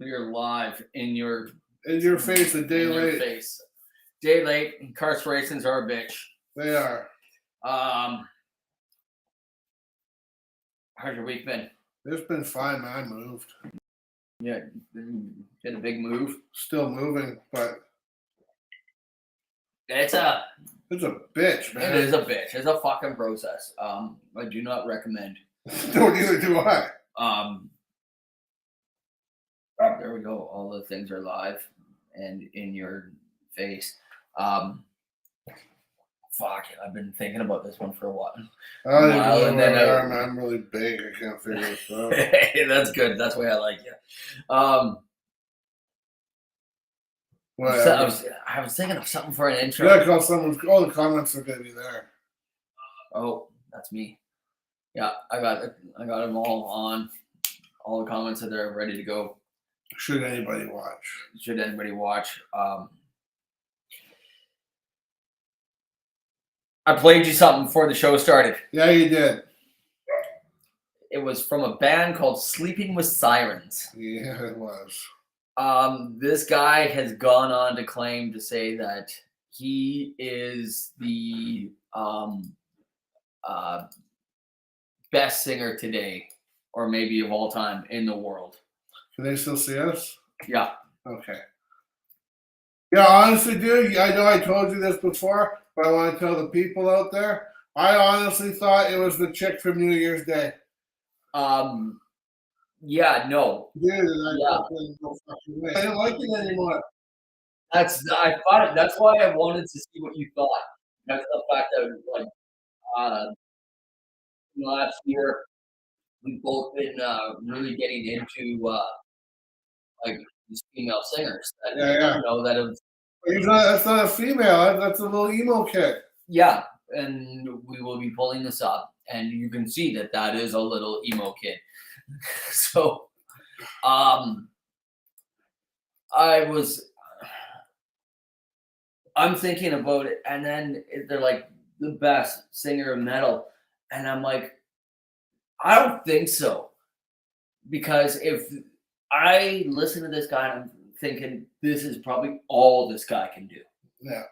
You're live in your face a day late. Face. Day late. Incarcerations are a bitch. They are. How's your week been? It's been fine, man. I moved. Yeah, did a big move. Still moving, but it's a bitch, man. It is a bitch. It's a fucking process. I do not recommend. No, neither do I. There we go. All the things are live and in your face. Fuck, I've been thinking about this one for a while. I'm really big. I can't figure this out. Hey, that's good. That's why I like you. I was thinking of something for an intro. Yeah, because all the comments are gonna be there. Oh, that's me. Yeah, I got them all on. All the comments are there, ready to go. Should anybody watch? I played you something before the show started. Yeah, you did. It was from a band called Sleeping with Sirens. Yeah, it was. This guy has gone on to claim to say that he is the best singer today, or maybe of all time, in the world. Can they still see us? Yeah. Okay. Yeah, honestly, dude, I know I told you this before, but I want to tell the people out there, I honestly thought it was the chick from New Year's Day. Yeah, no. Dude, I didn't like it anymore. I thought that's why I wanted to see what you thought. That's the fact that last year we've both been really getting into like these female singers. Yeah. You know that it's. That's not a female. That's a little emo kid. Yeah, and we will be pulling this up, and you can see that is a little emo kid. So, I'm thinking about it, and then they're like the best singer of metal, and I'm like, I don't think so, because if I listen to this guy, and I'm thinking this is probably all this guy can do. Yeah,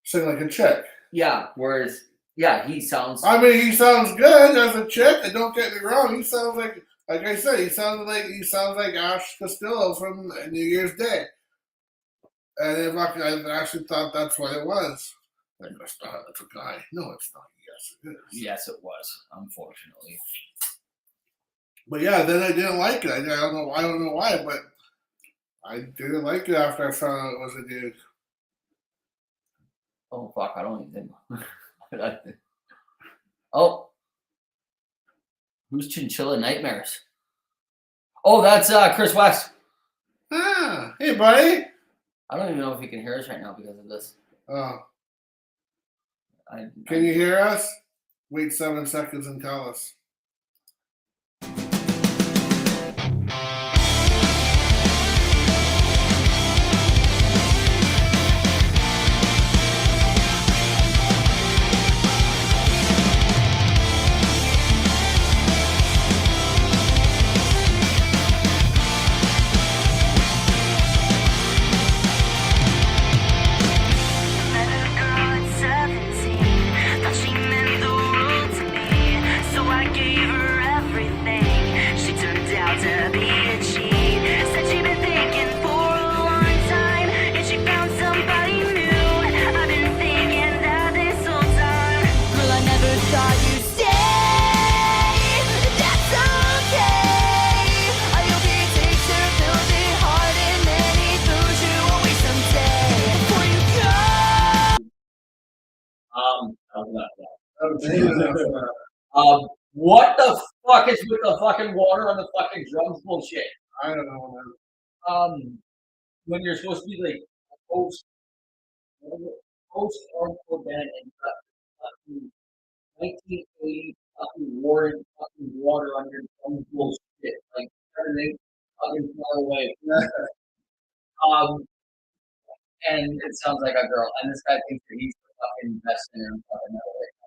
sing like a chick. Yeah, whereas he sounds. I mean, he sounds good as a chick. And don't get me wrong, he sounds like I said, he sounds like Ash Costello from New Year's Day. And I actually thought that's what it was. Like, that's a guy. No, it's not. Yes, it is. Yes, it was. Unfortunately. But yeah, then I didn't like it. I don't know why, but I didn't like it after I found out it was a dude. Oh fuck! I don't even think. Oh, who's Chinchilla Nightmares? Oh, that's Chris West. Ah, hey buddy. I don't even know if he can hear us right now because of this. Oh. Can you hear us? Wait 7 seconds and tell us. What the fuck is with the fucking water on the fucking drums bullshit? I don't know, man. When you're supposed to be like a post-hardcore band and fucking 1980 fucking water on your drums bullshit, like everything fucking far away. And it sounds like a girl, and this guy thinks that he's the fucking best singer in fucking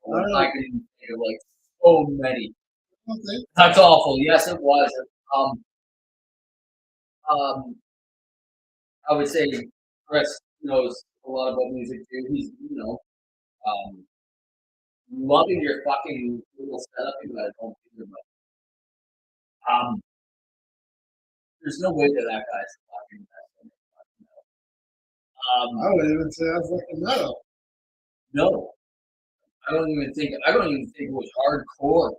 metal. I can think of like so many. That's awful. Yes, it was. Um, I would say Chris knows a lot about music too. He's um, loving your fucking little setup you got at home either, but there's no way that guy's fucking best. I would even say that's like a metal. No, I don't even think it was hardcore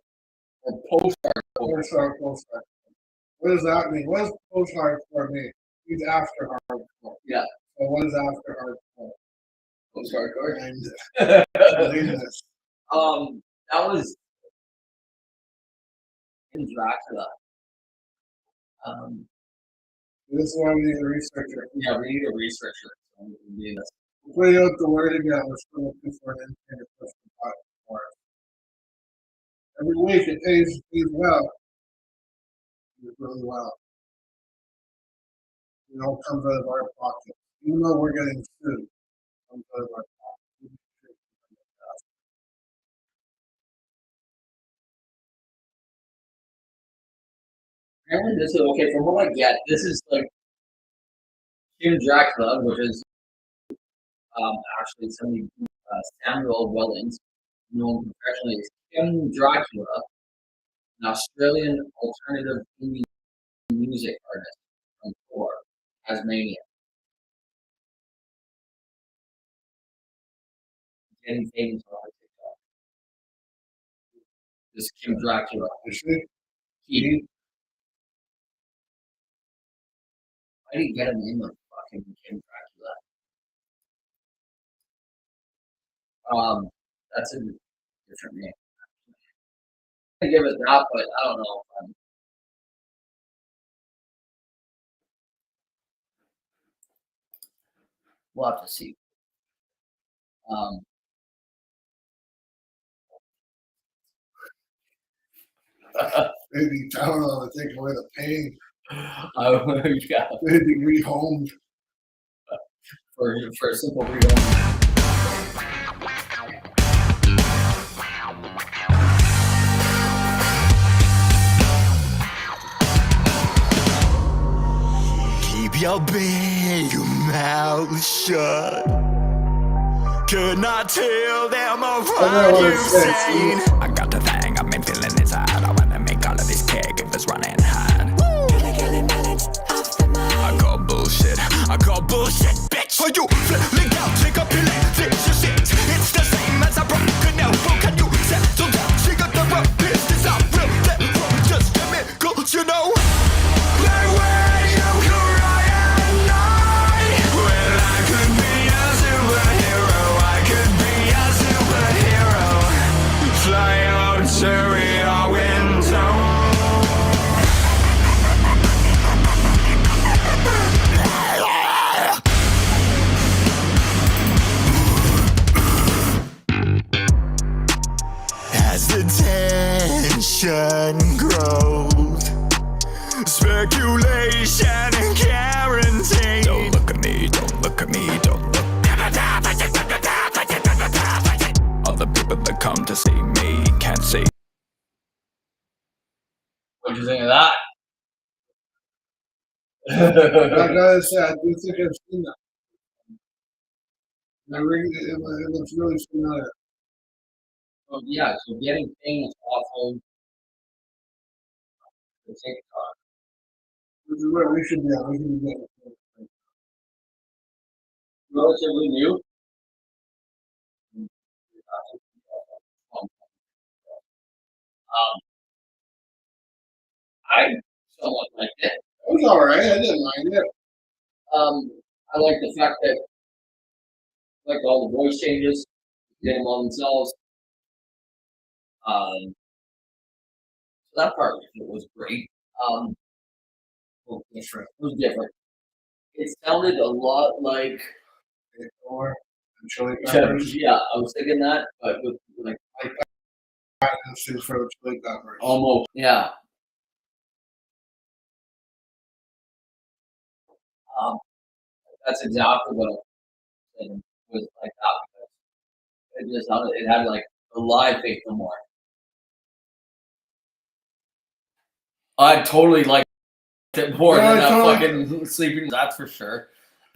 or post-hardcore. Post-hardcore. What does that mean? What does post-hardcore mean? He's after hardcore. Yeah. So what is after hardcore? Post-hardcore. That was in Dracula. This is why we need a researcher. Yeah, we need a researcher. So we put out the word again. We're still looking for an independent person for us. Every week it pays well. It's really well. It all comes out of our pocket. Even though we're getting sued, it comes out of our pocket. Apparently, this is okay. From what I get, this is like Kim Dracula, which is actually somebody Samuel Wellings, known professionally as Kim Dracula, an Australian alternative indie music artist from Thor, Tasmania. Getting famous on TikTok. This Kim Dracula. Is she? He. I didn't get a name of fucking Kim Dracula. That's a different name. I give it that, but I don't know. We'll have to see. Maybe Tylenol to take away the pain. Yeah. Maybe rehomed. For a simple rehome. Keep your big mouth shut. Could not tell them of what you've seen. I got the thing I've been feeling inside. I wanna make all of these caregivers running hard. I call bullshit, bitch. For you, link out, take up your leg, fix your shit. It's the same as a broken elbow. Can you settle down? She got the rough business out real. That road just chemicals, you know. Like when you cry at night. Well, I could be a superhero. I could be a superhero. Fly out to your window. As the tension grows, speculation and quarantine. Don't look at me, don't look at me, don't look. All the people that come to see me can't see. What do you think of that? I gotta say, I do think I've seen that. It looks really familiar. Oh, yeah, so getting famous off of the TikTok. Which is where we should be at. We should be getting Relatively new. I somewhat liked it. It was alright. I didn't mind it. I like the fact that like all the voice changes, did them all themselves. So that part of it was great. Well, different. It was different. It sounded a lot like Or chili peppers. yeah, I was thinking that, but with like This is for the chili peppers. almost yeah. That's exactly what I said was like that because it just sounded it had like the live Faith No More. I totally like it more No, than I that totally- fucking sleeping. That's for sure.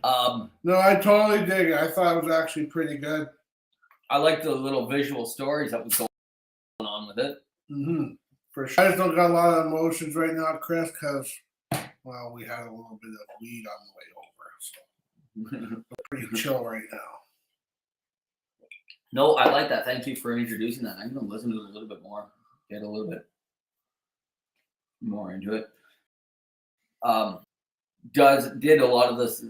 No, I totally dig it. I thought it was actually pretty good. I like the little visual stories that was going on with it. Mm-hmm. For sure. I just don't got a lot of emotions right now, Chris, because, well, we had a little bit of weed on the way over. So pretty chill right now. No, I like that. Thank you for introducing that. I'm going to listen to it a little bit more, get a little bit more into it. Did a lot of this,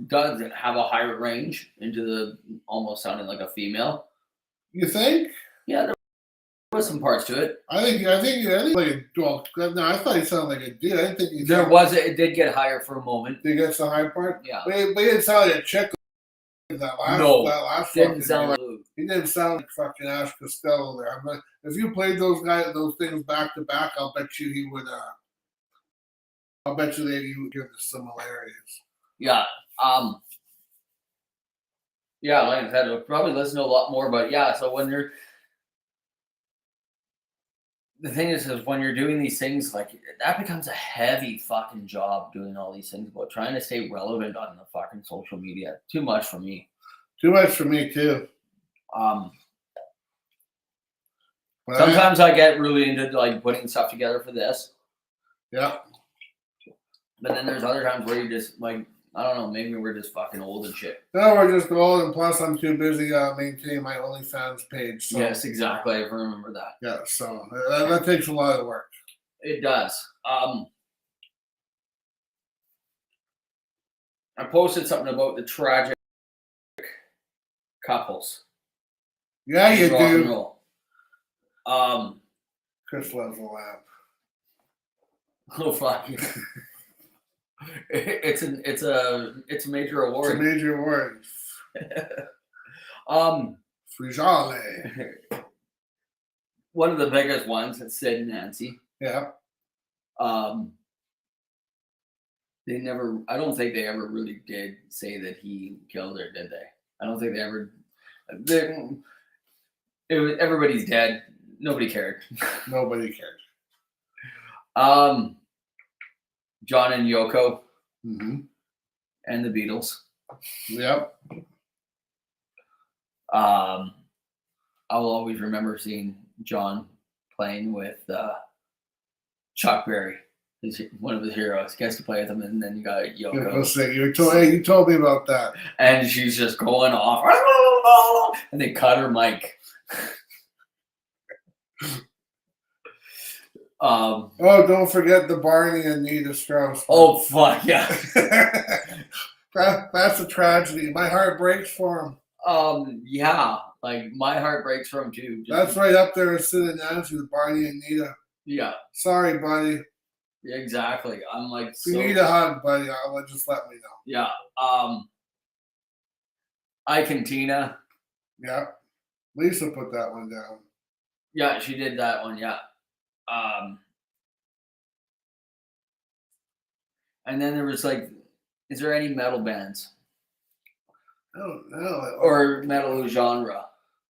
does have a higher range into the almost sounding like a female. You think? Yeah, there was some parts to it. I think like a dog. No, I thought he sounded like a dude. I didn't think he There was, it did get higher for a moment. Did he get the high part? Yeah. But he didn't sound like a chick. That last Didn't fucking sound dude. like. He didn't sound like fucking Ash Costello there. I'm like, if you played those things back to back, I'll bet you he would. I'll bet you that you would give the similarities. Yeah. Yeah, like I said, I'll probably listen to a lot more, but yeah, so when you're, the thing is when you're doing these things, like, that becomes a heavy fucking job doing all these things, but trying to stay relevant on the fucking social media. Too much for me. Too much for me too. But Sometimes I get really into like putting stuff together for this, yeah. but then there's other times where you just like, I don't know, maybe we're just fucking old and shit. No, we're just old, and plus I'm too busy maintaining my OnlyFans page. So, Yes, exactly. I remember that. yeah, so that takes a lot of work. It does. I posted something about the tragic couples. Yeah, you in rock and do. roll. Chris loves a lamp. Oh fuck! It's a major award. It's a major award. Frijale. One of the biggest ones is Sid and Nancy. Yeah. They never. I don't think they ever really did say that he killed her, did they? I don't think they ever. It was, everybody's dead. Nobody cared. Nobody cared. John and Yoko Mm-hmm. and the Beatles. Yep. I'll always remember seeing John playing with Chuck Berry, one of his heroes. Gets to play with him, and then you got Yoko. You told me about that. And she's just going off, and they cut her mic. Don't forget the Barney and Nita Strauss. Oh fuck yeah! That's a tragedy. My heart breaks for him. Yeah, like my heart breaks for him too. That's right up there with Sid and Nancy with Barney and Nita. Yeah. Sorry, buddy. Yeah, exactly. I'm like, if you need a hug, buddy, just let me know. Yeah. Ike and Tina. Yeah. Lisa put that one down. Yeah, she did that one. Yeah. And then there was like, is there any metal bands? I don't know. Or metal genre?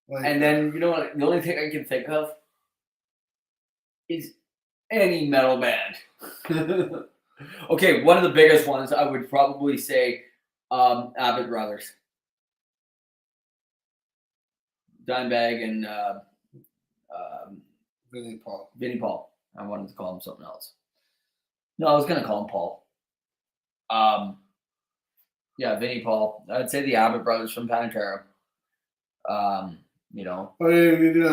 Like, And then, you know what? The only thing I can think of is any metal band. Okay, one of the biggest ones I would probably say Abbott Brothers. Dimebag and Vinnie Paul. Vinnie Paul. I wanted to call him something else. No, I was going to call him Paul. Yeah, Vinnie Paul. I'd say the Abbott Brothers from Pantera. You know. Well, if you do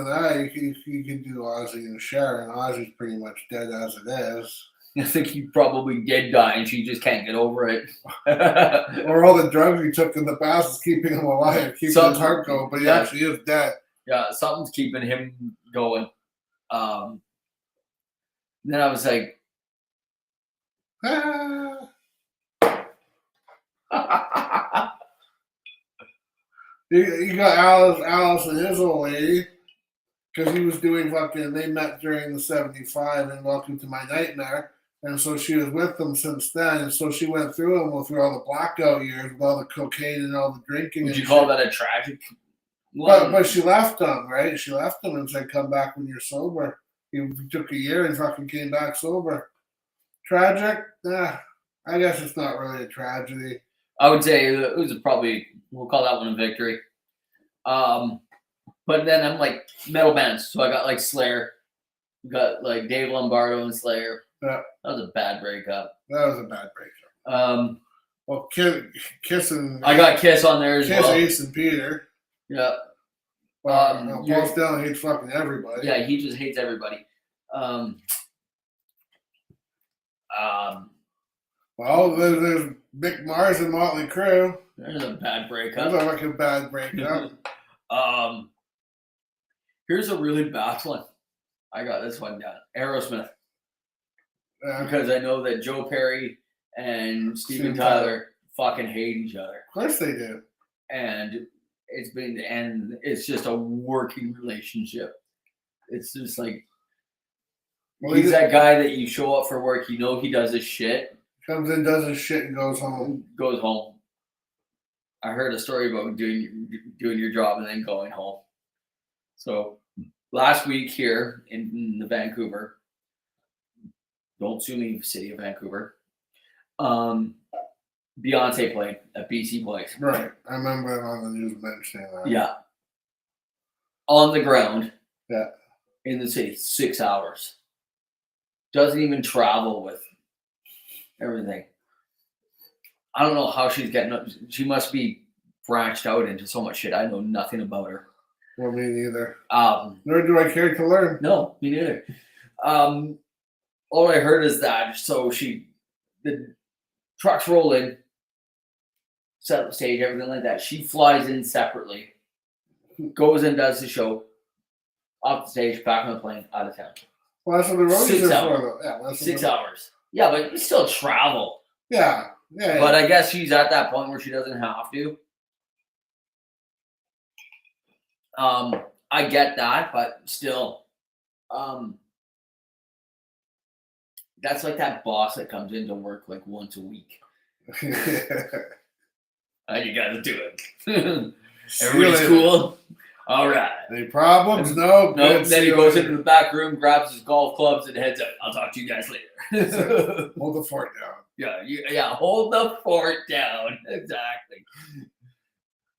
that, you can do Ozzy and Sharon. Ozzy's pretty much dead as it is. I think he probably did die and she just can't get over it. Or all the drugs he took in the past is keeping him alive, keeping his heart going, but he actually is dead. Yeah, something's keeping him going. Then I was like, you got Alice and his old lady, because he was doing fucking, they met during the 75 and Welcome to My Nightmare. And so she was with them since then. And so she went through them through all the blackout years with all the cocaine and all the drinking. Would you call that a tragic? But she left them, right? She left them and said, come back when you're sober. He took a year and fucking came back sober. Tragic? I guess it's not really a tragedy. I would say it was probably, we'll call that one a victory. But then I'm like metal bands, so I got like Slayer, got like Dave Lombardo and Slayer. Yeah. That was a bad breakup. That was a bad breakup. Well, Kiss and I got Kiss on there as Kiss, well. Ace and Peter. Yeah. Well, no, Paul Stanley hates fucking everybody. Yeah, he just hates everybody. Well, there's Mick Mars and Motley Crue. There's a bad breakup. That's like a bad breakup. Here's a really bad one. I got this one down. Aerosmith. Yeah. Because I know that Joe Perry and Steven Steven Tyler fucking hate each other. Of course they do. And it's just a working relationship. It's just like, Well, he's that guy that you show up for work, you know he does his shit. Comes in, does his shit, and goes home. Goes home. I heard a story about doing your job and then going home. So last week here in the Vancouver, don't sue me, city of Vancouver. Beyonce played at BC Place. Right. I remember on the news mentioning that. Yeah. On the ground. Yeah. In the city, 6 hours. Doesn't even travel with everything. I don't know how she's getting up. She must be branched out into so much shit. I know nothing about her. Well, me neither. Nor do I care to learn. No, me neither. All I heard is that the trucks roll in, set up the stage, everything like that. She flies in separately, goes and does the show, off the stage, back on the plane, out of town. Well, that's what the roadies 6 are hours. for, though. Yeah, that's 6 hours. Yeah, but you still travel. Yeah. But I guess she's at that point where she doesn't have to. I get that, but still, that's like that boss that comes into work like once a week. And you gotta do it. Everybody's cool. All right. Any problems? No. No. Then he goes into the back room, grabs his golf clubs, and heads out. I'll talk to you guys later. Hold the fort down. Yeah. Hold the fort down. Exactly.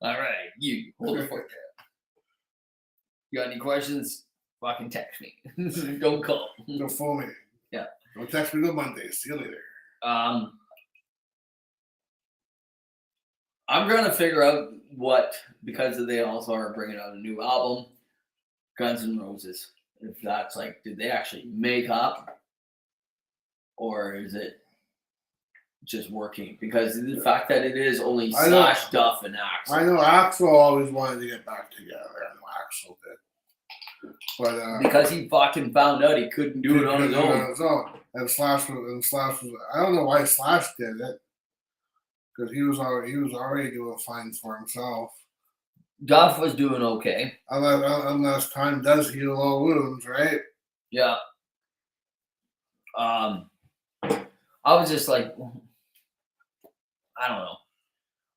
All right, you hold the fort down. You got any questions? Fucking text me. Don't call. Don't phone me. Yeah. Don't text me till Monday. See you later. I'm trying to figure out what, because they also are bringing out a new album, Guns N' Roses. If that's like, did they actually make up, or is it just working? Because the fact that it is only Slash, Duff, and Axl. I know Axl always wanted to get back together. I know Axl did, but because he fucking found out he couldn't do it on his own. And Slash was. I don't know why Slash did it. Because he was already doing fine for himself. Duff was doing okay. Unless time does heal all wounds, right? Yeah. I was just like, I don't know.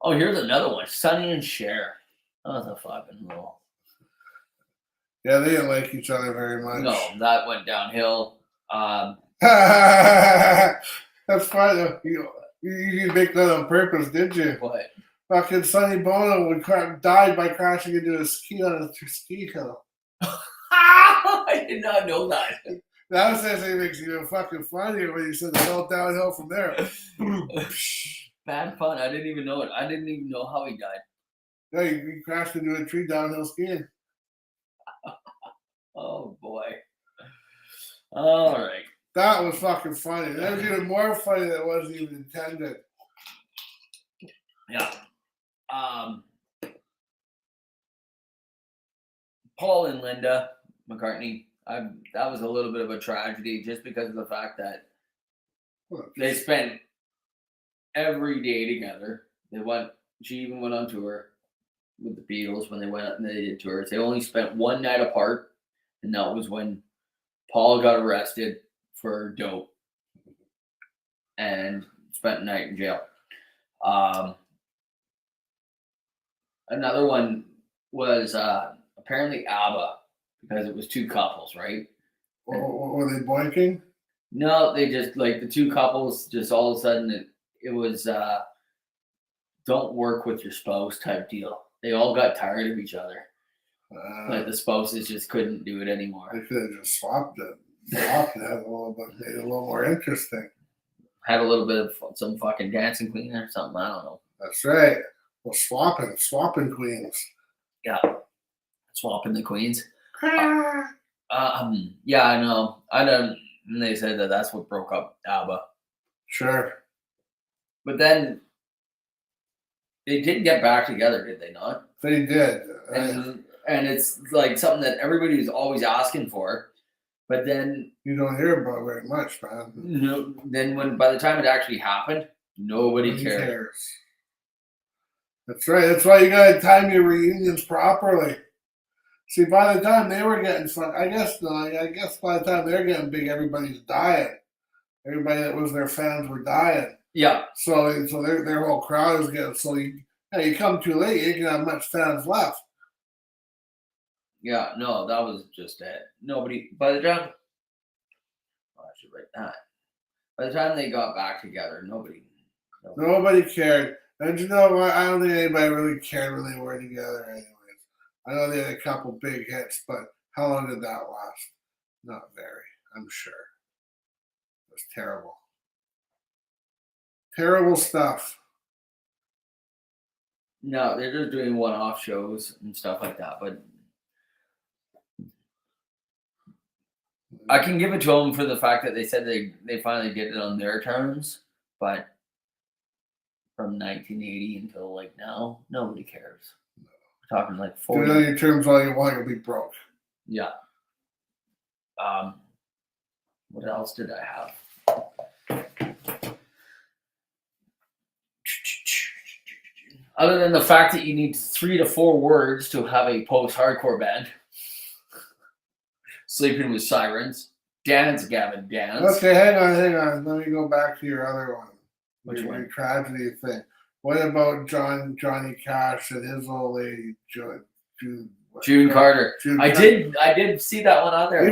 Oh, here's another one. Sonny and Cher. Oh, that's a fucking roll. Yeah, they didn't like each other very much. No, that went downhill. That's fine. You didn't make that on purpose, did you? What? Fucking Sonny Bono died by crashing into a ski hill. I did not know that. That actually makes it even fucking funnier when you said it's all downhill from there. Bad fun. I didn't even know it. I didn't even know how he died. Yeah, he crashed into a tree downhill skiing. Oh, boy. All right. That was fucking funny. That was even more funny than it wasn't even intended. Yeah. Paul and Linda McCartney. That was a little bit of a tragedy just because of the fact that they spent every day together. She even went on tour with the Beatles when they went and they did tours. They only spent one night apart, and that was when Paul got arrested for dope and spent a night in jail. Another one was apparently ABBA, because it was two couples, right? Were they boinking? No, they just like the two couples. Just all of a sudden, it was don't work with your spouse type deal. They all got tired of each other. Like the spouses just couldn't do it anymore. They could have just swapped it. Swapped it a little bit, made it a little more interesting. Had a little bit of some fucking dancing queen or something. I don't know. That's right. Well, swapping queens. Yeah, swapping the queens. Yeah, I know. I don't. And they said that that's what broke up ABBA. Sure. But then they did get back together, did they not? They did. And it's like something that everybody's always asking for. But then You don't hear about it very much, man. then by the time it actually happened, nobody cared. That's right. That's why you gotta time your reunions properly. See, by the time they were getting fun, I guess by the time they're getting big, everybody's dying. Everybody that was their fans were dying. Yeah. So their whole crowd is getting you come too late, you ain't gonna have much fans left. Yeah, no, that was just it. Nobody by the time I should write that. By the time they got back together, nobody cared. And you know what? I don't think anybody really cared when they were together anyways. I know they had a couple big hits, but how long did that last? Not very, I'm sure. It was terrible. Terrible stuff. No, they're just doing one-off shows and stuff like that. But I can give it to them for the fact that they said they finally did it on their terms. But from 1980 until like now, nobody cares. We're talking like 40. Do it on your terms all you want, you'll be broke. Yeah. What else did I have? Other than the fact that you need 3 to 4 words to have a post-hardcore band. Sleeping with Sirens. Dance, Gavin, dance. Okay, hang on. Let me go back to your other one. Which one? Your tragedy thing. What about Johnny Cash and his old lady, June Carter. I did see that one on there,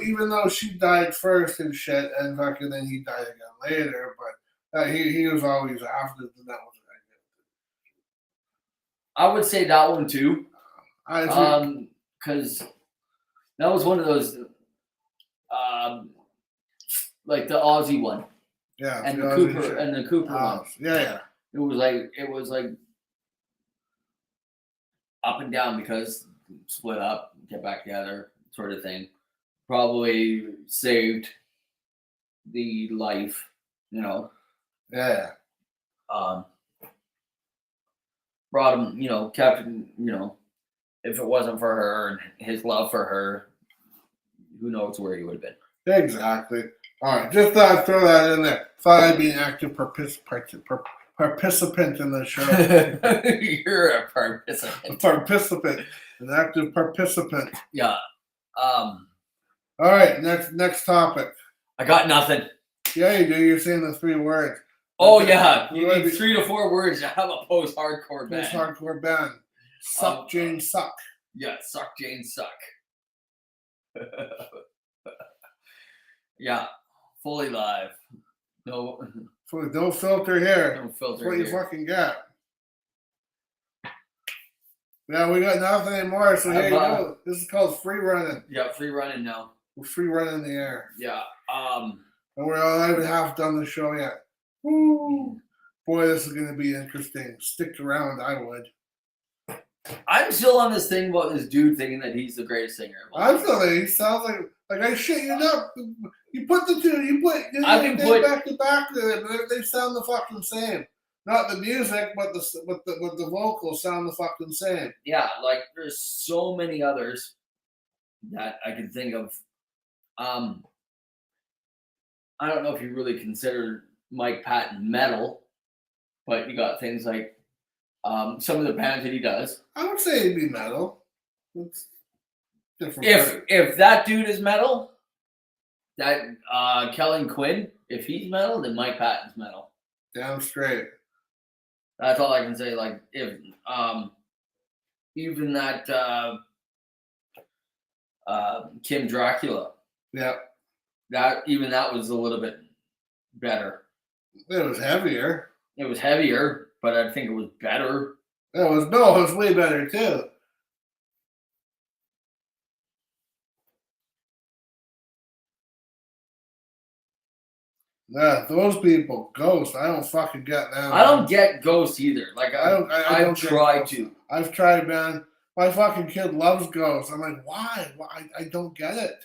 even though she died first and shit, and fucking then he died again later, but he was always after that one. I would say that one too, because that was one of those, like the Aussie one, yeah, and the Cooper one, yeah. It was like up and down because split up, get back together, sort of thing. Probably saved the life, you know. Yeah. Brought him, kept him, if it wasn't for her and his love for her, who knows where he would have been. Exactly. All right, just thought I'd throw that in there. Thought I'd be an active participant in the show. You're a participant. An active participant. Yeah. All right, next topic. I got nothing. Yeah, you do. You're saying the 3 words. Oh yeah, you need 3 to 4 words to have a post-hardcore band. Post-hardcore band. Suck Jane suck. Yeah, suck Jane suck. Yeah, fully live. No filter here. No filter. That's what here. you fucking got. Yeah, we got nothing anymore. So here you go. This is called free running. Yeah, free running now. We're free running in the air. Yeah. And we're not even half done the show yet. Woo! Boy, this is going to be interesting. Stick around, I would. I'm still on this thing about this dude thinking that he's the greatest singer. I'm still there. He sounds like I shit you not. You put the two. They back to back. They sound the fucking same. Not the music, but the vocals sound the fucking same. Yeah, like there's so many others that I can think of. I don't know if you really consider Mike Patton metal, but you got things like some of the bands that he does. I would say it'd be metal. It's different. If that dude is metal, that Kellen Quinn, if he's metal, then Mike Patton's metal. Damn straight. That's all I can say. Like if even that Kim Dracula. Yeah. that was a little bit better. It was heavier. It was heavier, but I think it was better. It was way better too. Yeah, those people, Ghost. I don't fucking get them. I don't get Ghost either. Like I've tried to. I've tried, man. My fucking kid loves Ghost. I'm like, why? I don't get it.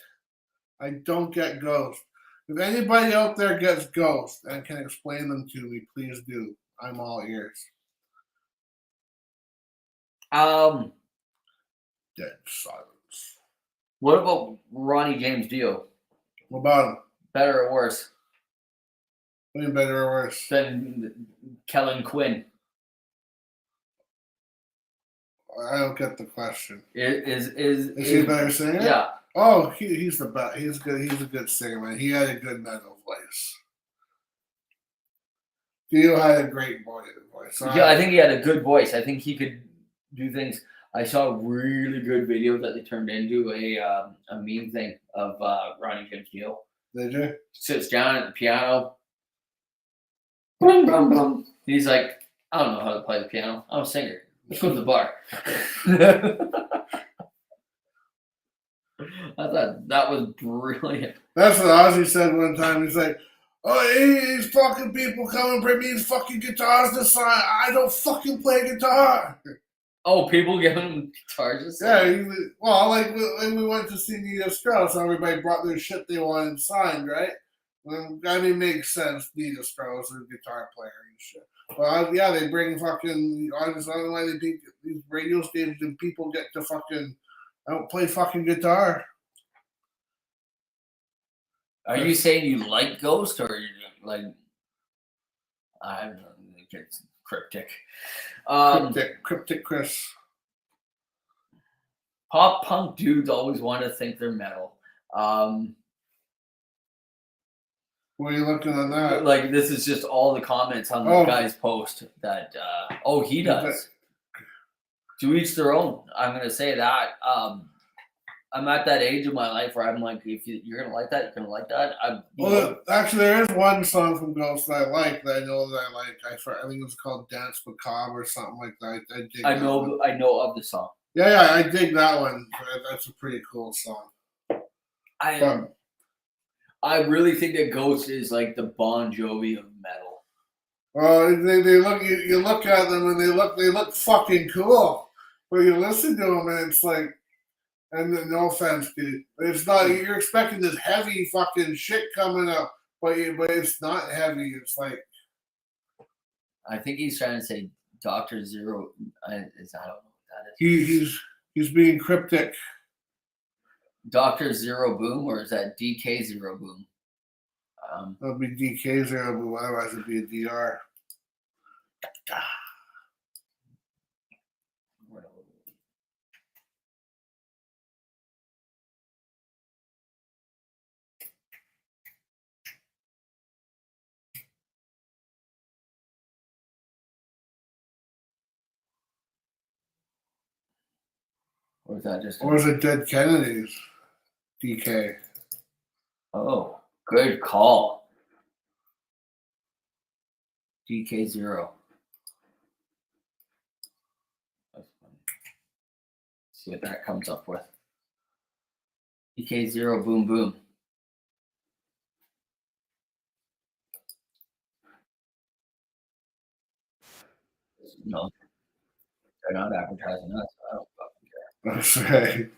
I don't get Ghost. If anybody out there gets Ghost and can explain them to me, please do. I'm all ears. Dead silence. What about Ronnie James Dio? What about him? Better or worse? Any better or worse than Kellen Quinn? I don't get the question. Is he a better singer? Yeah. Oh, he's the best. He's good. He's a good singer, man. He had a good metal voice. Dio had a great voice. Yeah, I think he had a good voice. I think he could do things. I saw a really good video that they turned into a meme thing of Ronnie James Dio. Did you? Sits down at the piano. Boom, boom, boom. He's like, I don't know how to play the piano. I'm a singer. Let's go to the bar. I thought that was brilliant. That's what Ozzy said one time. He's like, oh, these fucking people come and bring me these fucking guitars to sign. I don't fucking play guitar. Oh, people giving him guitars? Yeah, well, like when we went to see Nita Strauss, everybody brought their shit they wanted signed, right? I mean, makes sense. Nita Strauss, a guitar player and shit. But yeah, they bring fucking artists. I don't know why they think these radio stations and people get to fucking. I don't play fucking guitar. Are you saying you like Ghost or you like? I don't know. It's cryptic. Cryptic Chris. Pop punk dudes always want to think they're metal. What are you looking at that? Like, this is just all the comments on the guy's post that, he does. To each their own. I'm going to say that. I'm at that age of my life where I'm like, if you're going to like that, you're going to like that. Actually, there is one song from Ghost that I like, that I know that I like. I think it's called Dance Macabre or something like that. I know of the song. Yeah, I dig that one. That's a pretty cool song. I really think that Ghost is like the Bon Jovi of metal. Well, they look. You look at them and they look fucking cool, but you listen to them and it's like, and no offense, dude, it's not. You're expecting this heavy fucking shit coming up, but it's not heavy. It's like, I think he's trying to say Dr. Zero. I don't know what that is. He's being cryptic. Dr. Zero Boom, or is that DK Zero Boom? That would be DK Zero Boom, otherwise it'd be a DR. Or is that just? Or is it Dead Kennedys? DK. Oh, good call. DK Zero. See what that comes up with. DK Zero Boom Boom. No, they're not advertising us. I don't fucking care. That's right.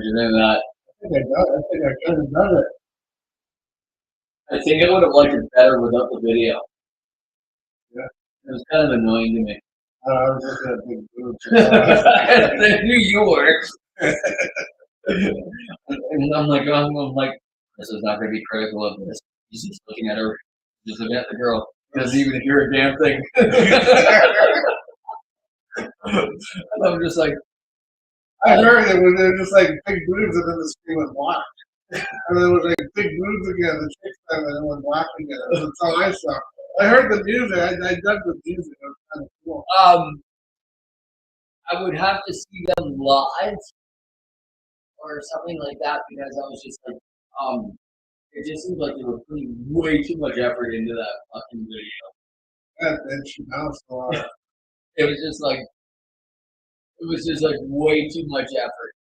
imagining that. I think I could have done it. I think I would have liked it better without the video. Yeah. It was kind of annoying to me. I was looking at big boobs. I knew you were. And I'm like, this is not going to be critical of this. He's just looking at her, just looking at the girl. He doesn't even hear a damn thing. And I'm just like, I heard it was just like big boobs and then the screen went black. And then it was like big boobs again, the chick time, and then it went black again. That's all I saw. I heard the music. I dug the music. It was kind of cool. I would have to see them live or something like that because I was just like, it just seems like they were putting way too much effort into that fucking video. And she bounced a lot. It was just like way too much effort.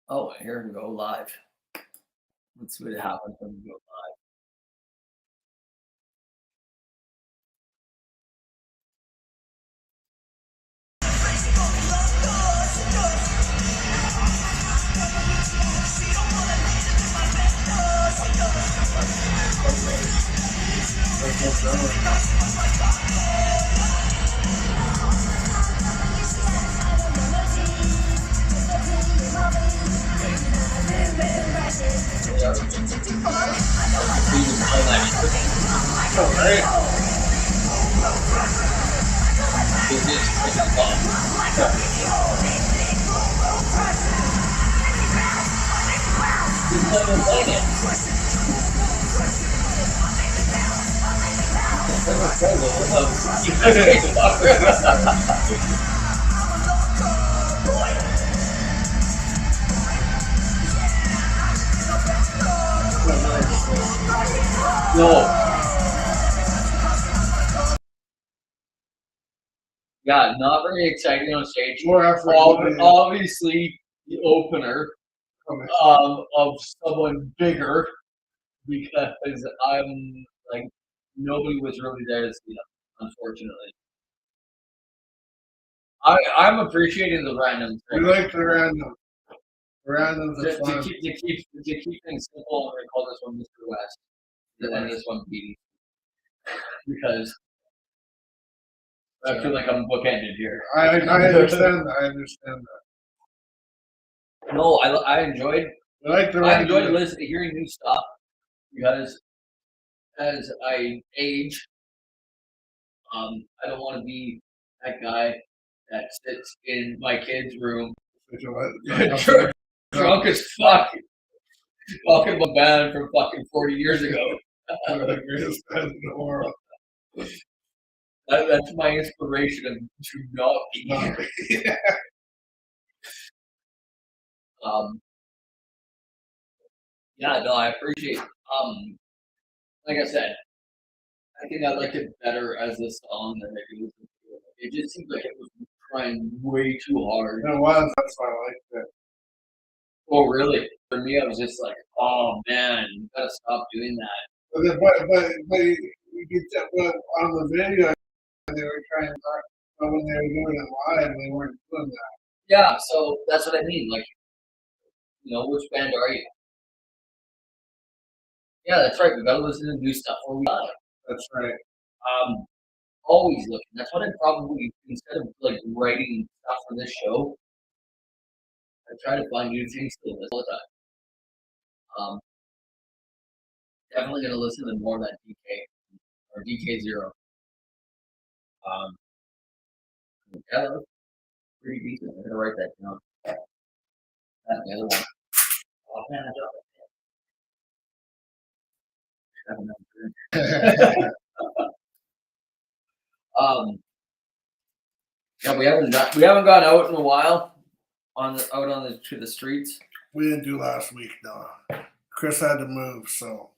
Oh, here we go live. Let's see what happens when we go live. Oh, right. No. Yeah, not very exciting on stage. More effort. Obviously, the opener of someone bigger because I'm like nobody was really there to see them, unfortunately. I'm appreciating the random We thing. like the random. Randoms are To fun. keep things simple, I'm gonna call this one Mr. West, and then this one Petey, because I feel like I'm bookended here. I understand that. I understand that. No, I enjoyed We like the I enjoyed random. hearing new stuff because as I age, I don't want to be that guy that sits in my kid's room drunk as fuck, talking about a band from fucking 40 years ago. That's my inspiration of to not be. Yeah, no, I appreciate. Like I said, I think I liked it better as a song than I do. It just seems like it was trying way too hard. It was. That's why I liked it. Oh, really? For me, I was just like, oh man, you gotta stop doing that. But you could tell on the video they were trying to talk, but when they were doing it live, they weren't doing that. Yeah, so that's what I mean. Like, which band are you? Yeah, that's right. We gotta listen to new stuff when we live. That's right. Always looking. That's what I probably instead of like writing stuff for this show, I try to find new things to listen all the time. Definitely gonna listen to more of that DK or DK0. Yeah, that was pretty decent. I'm gonna write that down. That's the other one. Oh man, I dropped it. Yeah, we haven't gone out in a while to the streets. We didn't do last week, no. Chris had to move, so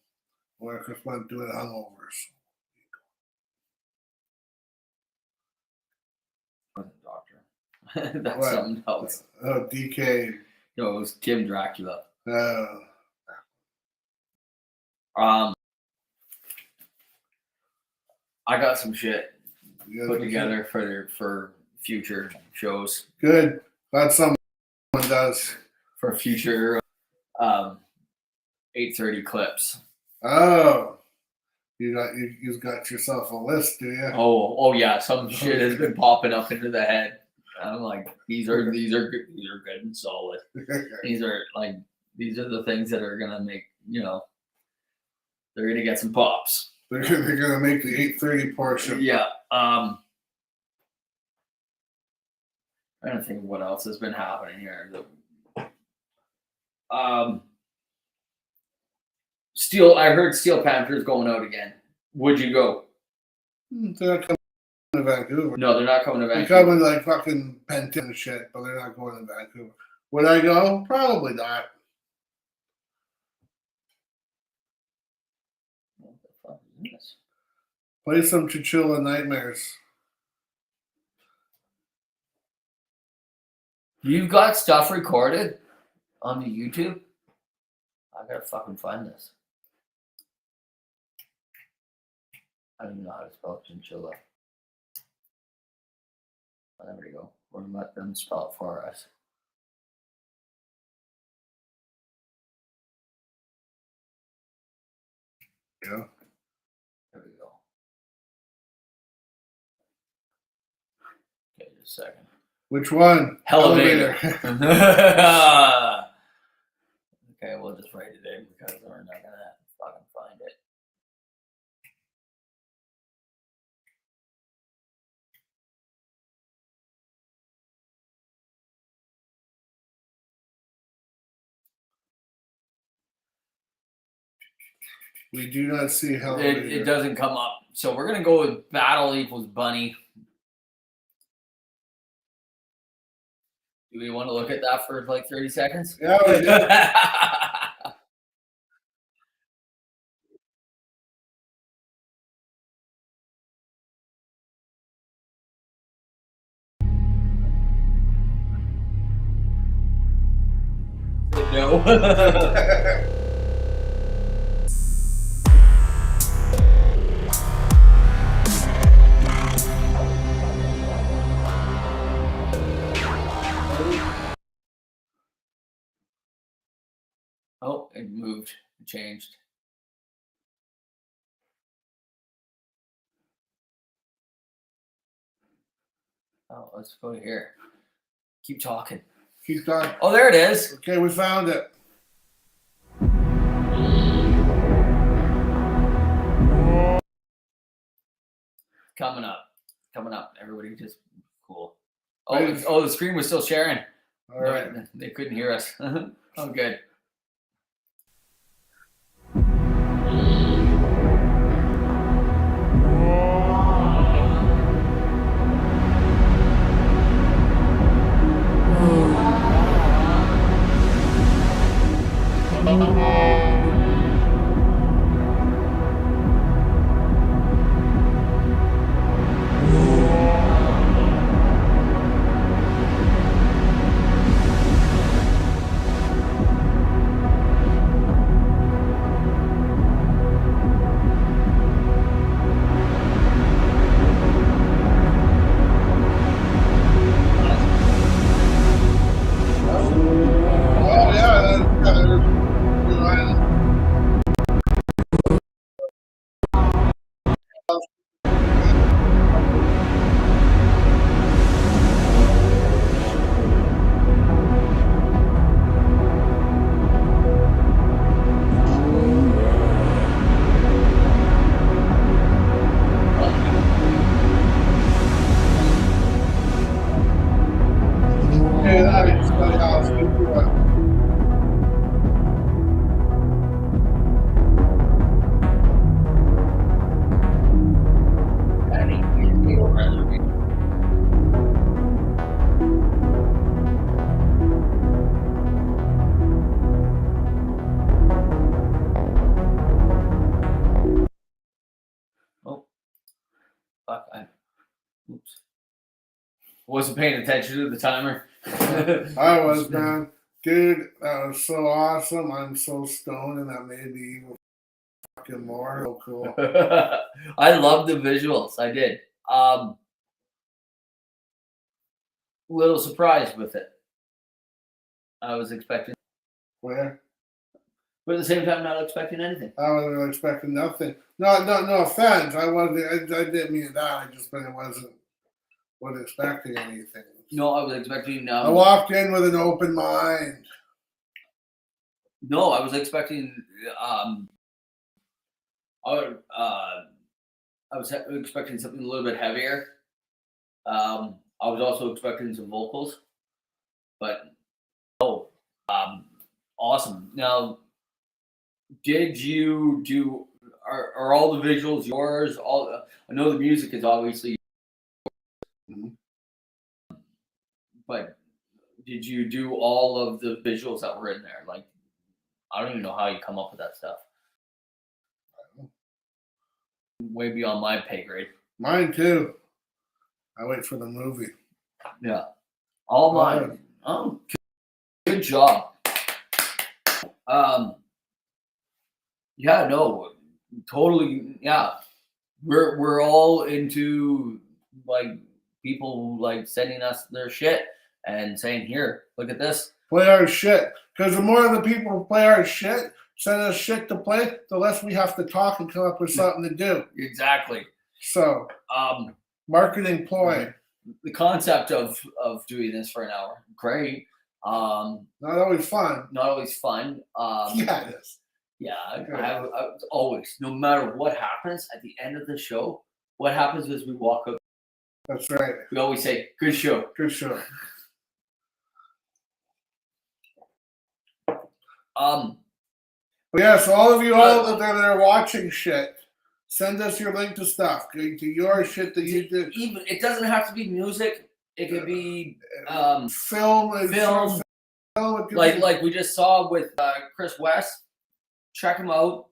Chris went doing hungovers. Doctor. That's something else. Oh, DK. No, it was Kim Dracula. I got some shit put together for future shows. Good. Glad someone does. For future 8:30 clips. Oh, you got yourself a list, do you? Oh yeah, some shit has been popping up into the head. I'm like, these are good and solid. These are the things that are gonna make, they're gonna get some pops. They're gonna make the 8:30 portion. Yeah. I don't think what else has been happening here. I heard Steel Panther's going out again. Would you go? They're not coming to Vancouver. No, they're not coming to They're Vancouver. coming like fucking Penton and shit, but they're not going to Vancouver. Would I go? Probably not. What the fuck is this? Play some Chinchilla Nightmares. You've got stuff recorded on the YouTube? I gotta fucking find this. I don't even know how to spell chinchilla. Oh, there we go. We're gonna let them spell it for us. Yeah. There we go. Okay, just a second. Which one? Elevator. Okay, we'll just write it in because we're not gonna fucking find it. We do not see how It doesn't come up. So we're gonna go with battle equals bunny. Do we want to look at that for like 30 seconds? Yeah, we do. No. Oh, it moved. It changed. Oh, let's go to here. Keep talking. Keep talking. Oh, there it is. Okay, we found it. Coming up. Everybody just cool. Right. Oh, the screen was still sharing. All right. No, they couldn't hear us. Oh, good. Oh yeah, okay, that is funny how it's good to work. Oh, fuck! Oops. Wasn't paying attention to the timer. I was, man. Dude, that was so awesome. I'm so stoned, and that made me even fucking more. So cool. I love the visuals. I did. Little surprised with it. I was expecting, Where? but at the same time, not expecting anything. I wasn't expecting nothing. No offense. I didn't mean that. I just meant wasn't expecting anything. No, I was expecting. I walked in with an open mind. No, I was expecting. I was expecting something a little bit heavier. I was also expecting some vocals, but awesome. Now, did you do? Are all the visuals yours? I know the music is obviously, but did you do all of the visuals that were in there? Like, I don't even know how you come up with that stuff. Way beyond my pay grade. Mine too. I wait for the movie. Yeah, all mine. Oh, good job. Yeah, no, totally. Yeah, we're all into like people like sending us their shit and saying, "Here, look at this." Play our shit. Because the more the people who play our shit, send us shit to play, the less we have to talk and come up with something to do. Exactly. So, marketing ploy. The concept of doing this for an hour, great. Not always fun. Not always fun. Yeah, it is. Yeah, I always, no matter what happens at the end of the show, what happens is we walk up. That's right. We always say, "Good show." Good show. But yeah, so all of you that are watching shit, send us your link to stuff, to your shit that you do. Even it doesn't have to be music. It could be film. Like we just saw with Chris West. Check him out.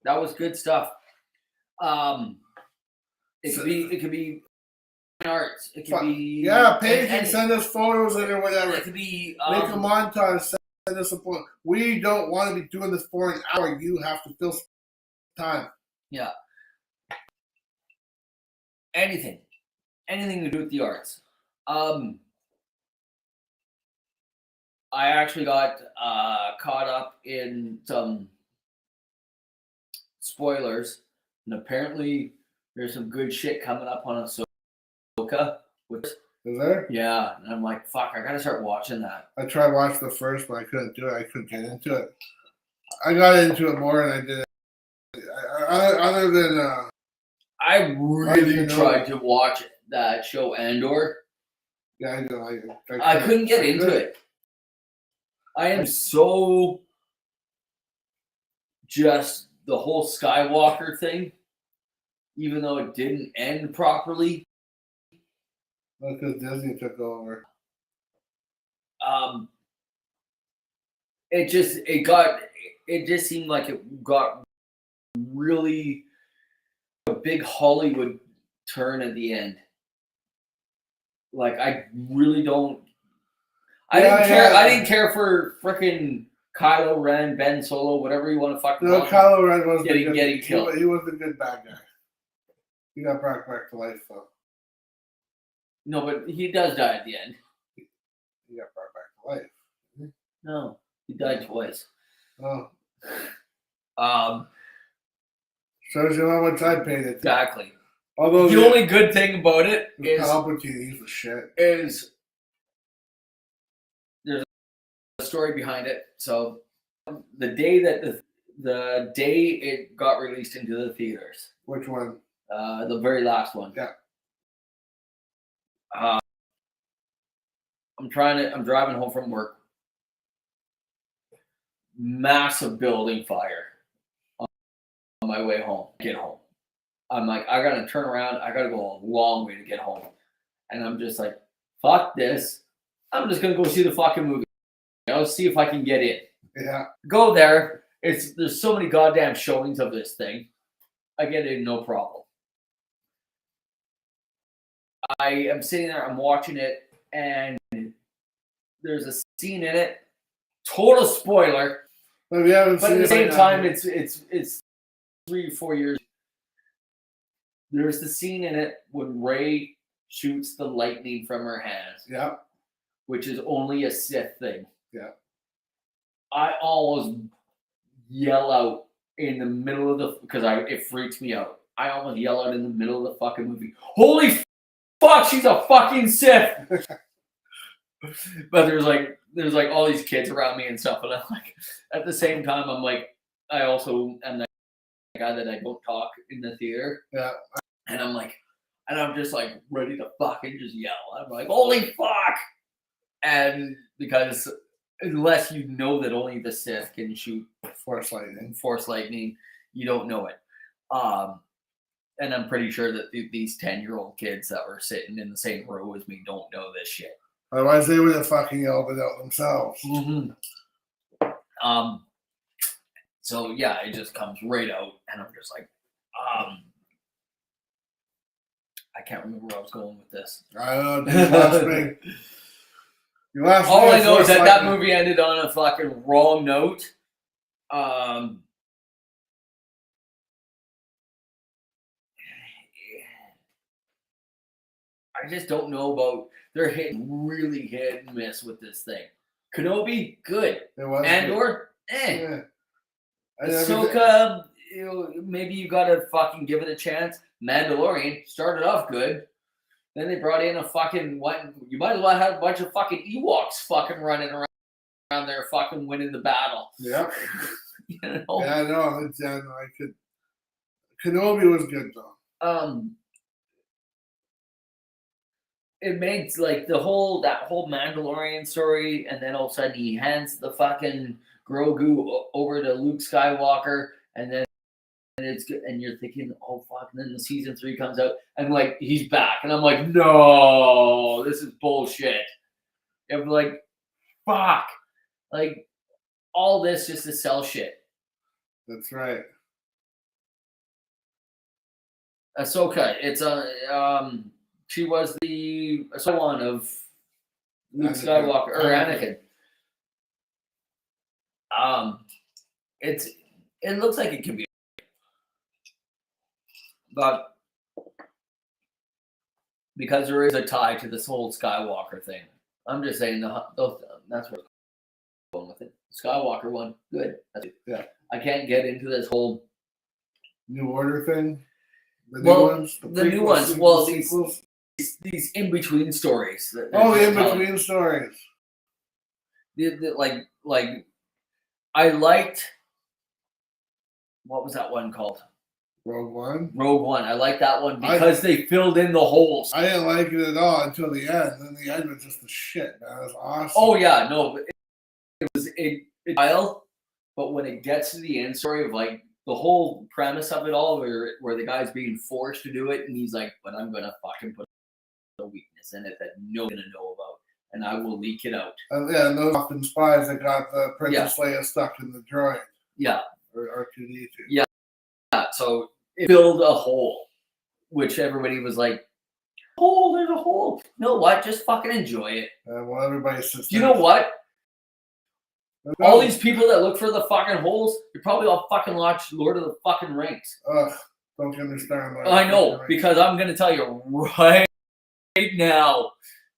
That was good stuff. It could be arts. It could be painting. Send us photos or whatever. It could be make a montage. Send us a point. We don't want to be doing this for an hour. You have to fill time. Yeah. Anything to do with the arts. I actually got caught up in some spoilers, and apparently there's some good shit coming up on Ahsoka. Is there? Yeah, and I'm like, fuck, I gotta start watching that. I tried watching the first, but I couldn't do it. I couldn't get into it. I got into it more, and I did it. Other than I really tried to watch that show Andor. Yeah, I know. I couldn't get into it. I am so just the whole Skywalker thing, even though it didn't end properly. Because Disney took over. It just seemed like it got really a big Hollywood turn at the end. Like I really don't. I didn't care for frickin' Kylo Ren, Ben Solo, whatever you want to fucking call him. Kylo Ren was getting killed. He was the good bad guy. He got brought back to life though. No, but he does die at the end. He got brought back to life. No, he died twice. Oh. Shows you how much I paid it. Exactly. Although the only good thing about it is Palpatine, he's a shit. Is there's a story behind it. So the day that the day it got released into the theaters. Which one? The very last one. Yeah. I'm driving home from work. Massive building fire on my way home. Get home. I'm like, I gotta turn around. I gotta go a long way to get home. And I'm just like, fuck this. I'm just gonna go see the fucking movie. I'll see if I can get in. Yeah. Go there. There's so many goddamn showings of this thing. I get in, no problem. I am sitting there, I'm watching it, and there's a scene in it. Total spoiler. But at the same time, it's 3 or 4 years. there's the scene in it when Rey shoots the lightning from her hands, Yeah. which is only a Sith thing. Yeah. I almost yell out in the middle of the because it freaks me out. I almost yell out in the middle of the fucking movie. Holy fuck, she's a fucking Sith. But there's like all these kids around me and stuff, and I'm like, at the same time, I'm like, I also am that guy that I don't talk in the theater. Yeah. And I'm like, and I'm just like ready to fucking just yell. I'm like, holy fuck! And because unless you know that only the Sith can shoot Force lightning, you don't know it. And I'm pretty sure that these 10-year-old kids that were sitting in the same row as me don't know this shit. Otherwise, they would have fucking yelled it out themselves. Mm-hmm. So yeah, it just comes right out, and I'm just like, I can't remember where I was going with this. I don't know. You lost me. All I know is that movie ended on a fucking wrong note. I just don't know about. They're really hit and miss with this thing. Kenobi, good. Andor, Yeah. Ahsoka, maybe you gotta fucking give it a chance. Mandalorian started off good. Then they brought in a fucking what? You might as well have a bunch of fucking Ewoks fucking running around there, fucking winning the battle. Yeah. You know? Yeah, no, I could. Kenobi was good though. It made like that whole Mandalorian story, and then all of a sudden he hands the fucking Grogu over to Luke Skywalker, and then it's good, and you're thinking, oh fuck, and then the season 3 comes out, and like he's back, and I'm like, no, this is bullshit. I'm like, fuck, like all this just to sell shit. That's right. Ahsoka, it's she was the one of Luke Skywalker or Anakin. It looks like it could be, but because there is a tie to this whole Skywalker thing, I'm just saying that's where I'm going with it. Skywalker one, good. That's it. Yeah. I can't get into this whole New Order thing. The new ones. Well, these in between stories. The in between stories. Like I liked. What was that one called? Rogue One. Rogue One. I like that one because they filled in the holes. I didn't like it at all until the end. Then the end was just the shit, man. It was awesome. Oh yeah, no, it was a while, but when it gets to the end story of like the whole premise of it all, where the guy's being forced to do it, and he's like, "But I'm gonna fucking put a weakness in it that nobody's gonna know about, and I will leak it out." And those often spies that got the Princess Leia stuck in the droid. Yeah. Or R2D2. Yeah. So it filled a hole, which everybody was like, "Oh, there's a hole." You know what? Just fucking enjoy it. Well, everybody says. You know what? All these people that look for the fucking holes, you probably all fucking watch Lord of the fucking Rings. Ugh, don't you understand? I know, because I'm gonna tell you right now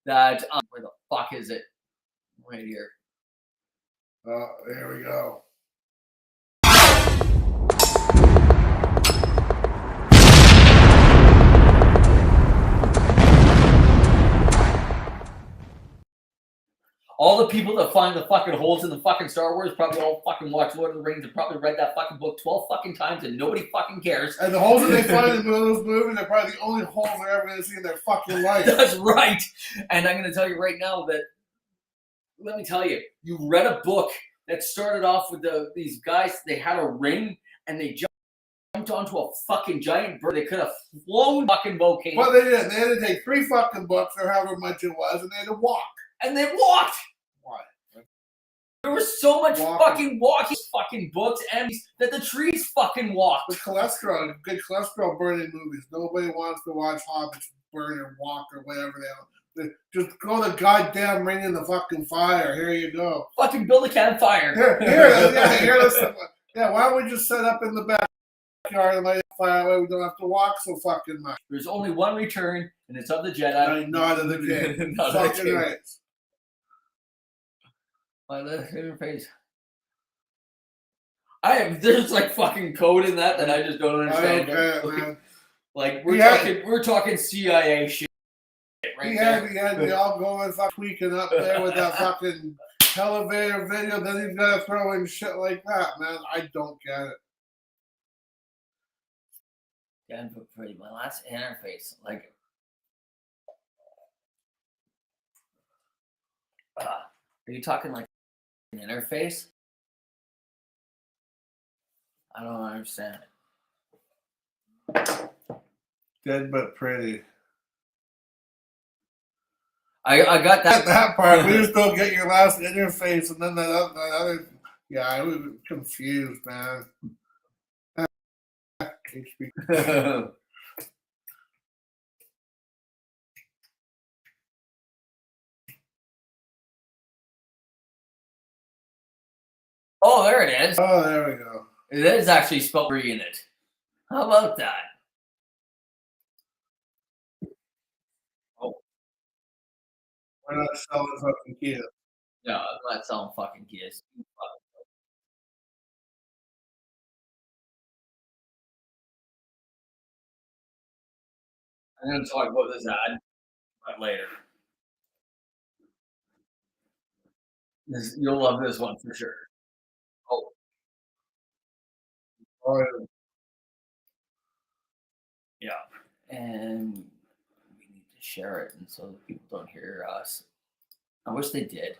that where the fuck is it? Right here. Oh, there we go. All the people that find the fucking holes in the fucking Star Wars probably all fucking watch Lord of the Rings and probably read that fucking book 12 fucking times and nobody fucking cares. And the holes that they find in those movies are probably the only holes they're ever going to see in their fucking life. That's right. And I'm going to tell you right now that, let me tell you, you read a book that started off with these guys, they had a ring and they jumped onto a fucking giant bird. They could have flown fucking volcano. Well, they didn't. They had to take 3 fucking books or however much it was and they had to walk. And they walked. Why? There was so much fucking walking fucking books and that the trees fucking walked. The cholesterol, good cholesterol burning movies. Nobody wants to watch hobbits burn or walk or whatever they just go the goddamn ring in the fucking fire. Here you go. Fucking build a campfire. Here, listen. Yeah, why don't we just set up in the backyard and light a fly away. We don't have to walk so fucking much. There's only one return, and it's of the Jedi. Not of the king. Not of the Fucking king. right. My interface. There's like fucking code in that I just don't understand. I don't get it, man. Like Yeah. we're talking CIA shit right He there. had me all going fucking tweaking up there with that fucking elevator video. Then he's gonna throw in shit like that, man. I don't get it. Yeah, but pretty. My last interface, like, are you talking like an interface? I don't understand it. Dead but pretty. I got At that. that part, we just don't get your last interface, and then that other. Yeah, I was confused, man. HP. Oh, there it is. Oh, there we go. It is actually spelled free in it. How about that? We're not selling fucking kids. No, I'm not selling fucking kids. I'm going to talk about this ad but later. You'll love this one for sure. Oh, Oh, yeah. And we need to share it, and so that people don't hear us. I wish they did,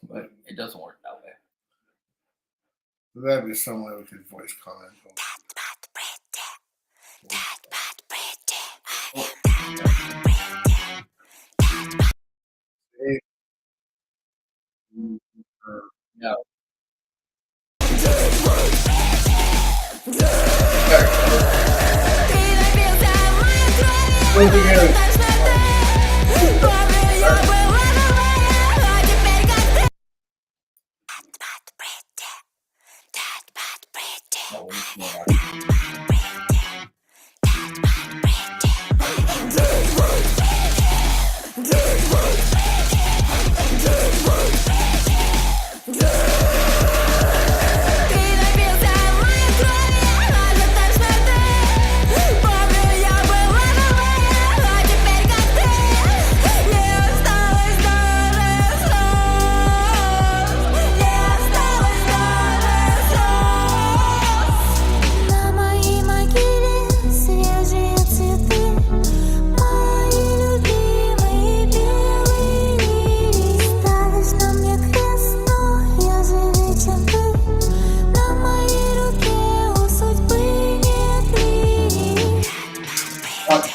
but it doesn't work that way. that'd be some way we could voice comment. Yeah.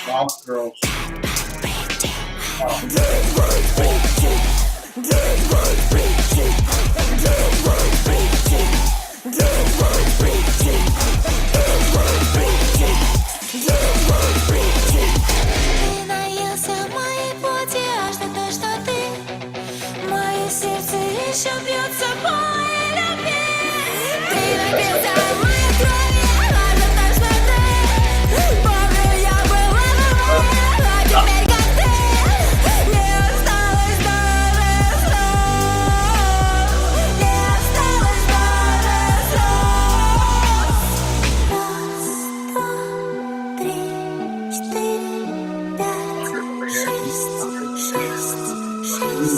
Golf girls.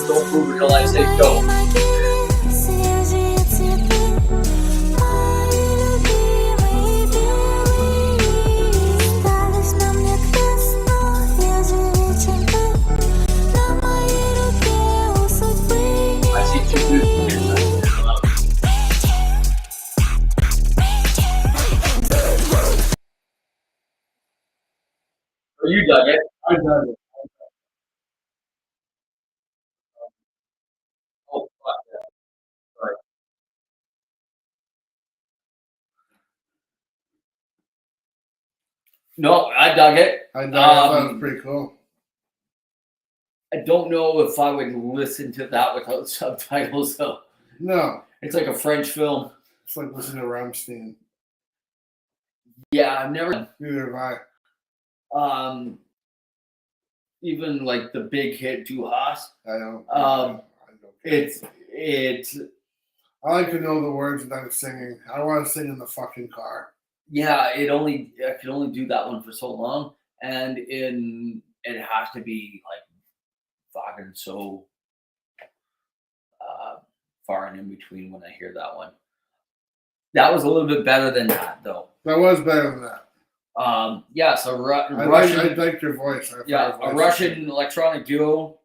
Don't move until I say go. I see two dudes. Oh, you dug it. I dug it. Oh, fuck that. Sorry. No, I dug it. I dug it. I thought it was pretty cool. I don't know if I would listen to that without subtitles, though. No, It's like a French film. it's like listening to Rammstein. Yeah, I've never. Neither have I. Even like the big hit "Du Hast." I don't. Um, I don't care. It's I like to know the words that I'm singing. I want to sing in the fucking car. yeah. I can only do that one for so long, and it has to be like fucking so far and in between when I hear that one. That was a little bit better than that though. That was better than that. Yeah, so I Russian, liked your voice. I thought yeah, your voice a was Russian electronic duo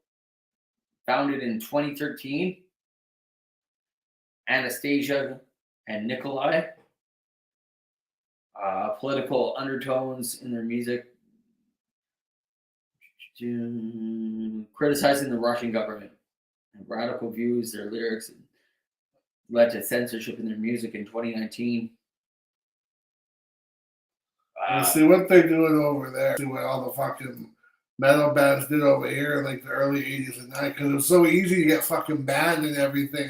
founded in 2013. Anastasia and Nikolai. Political undertones in their music, criticizing the Russian government and radical views. Their lyrics led to censorship in their music in 2019. see what they're doing over there. See what all the fucking metal bands did over here in like the early 80s and 90s, because it was so easy to get fucking banned and everything.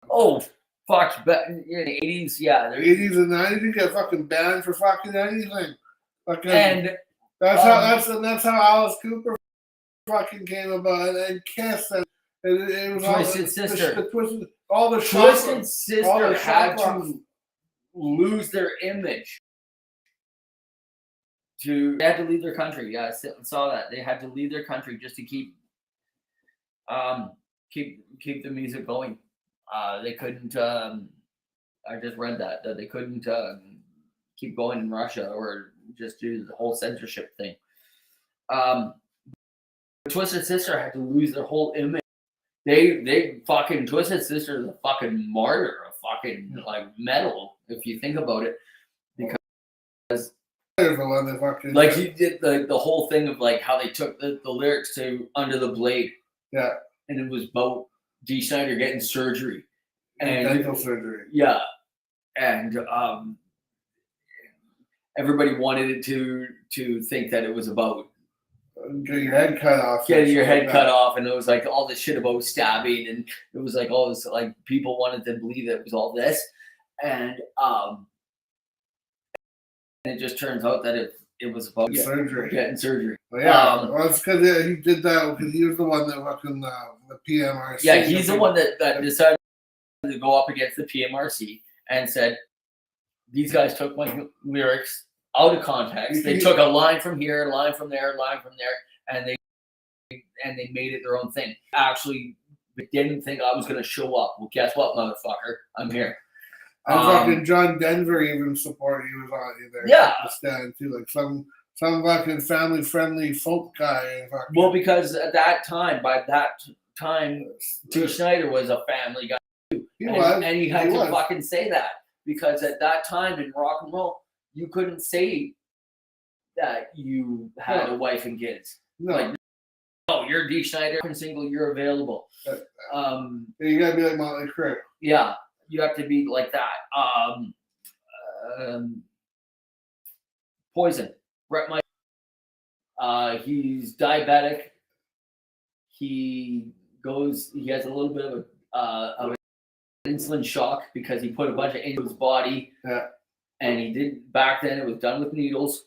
Oh, fuck, but in the 80s, yeah. The 80s and 90s, you get fucking banned for fucking anything. Fucking, And that's how Alice Cooper fucking came about, and Kiss, and it was Twisted Sister. All the Twisted all Sister the had shop to lose their image. They had to leave their country. Yeah, I saw that. They had to leave their country just to keep the music going. They couldn't. I just read that they couldn't keep going in Russia or just do the whole censorship thing. Twisted Sister had to lose their whole image. They fucking Twisted Sister is a fucking martyr of fucking like metal if you think about it, because the one that fucking like he did the whole thing of like how they took the lyrics to Under the Blade. Yeah. And it was about Dee Snider getting surgery. And dental surgery. Yeah. And everybody wanted it to think that it was about get your head cut off. Getting your head cut off, and it was like all this shit about stabbing, and it was like all this like people wanted to believe that it was all this, and it just turns out that it was about getting surgery. Well, yeah, well, it's because he did that because he was the one that fucking the PMRC. Yeah, he's the one that decided to go up against the PMRC and said these guys took my lyrics out of context. They took a line from here, a line from there, a line from there, and they made it their own thing. Actually, they didn't think I was going to show up. Well, guess what, motherfucker? I'm here. And fucking John Denver even supported. He was on there. Yeah. To stand too, like some fucking family friendly folk guy. Well, because at that time, by that time, Dee Snider was a family guy too, and he had to fucking say that because at that time in rock and roll, you couldn't say that you had a wife and kids. No. Like, oh, you're Dee Snider, single, you're available. You gotta be like Motley Crue. Yeah, you have to be like that. Poison. Brett Michaels. He's diabetic. He has a little bit of an insulin shock because he put a bunch of into his body. Yeah. And he did back then. It was done with needles.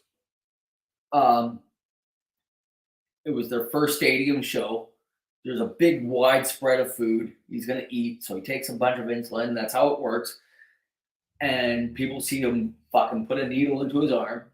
It was their first stadium show. There's a big wide spread of food he's gonna eat, so he takes a bunch of insulin. That's how it works. And people see him fucking put a needle into his arm,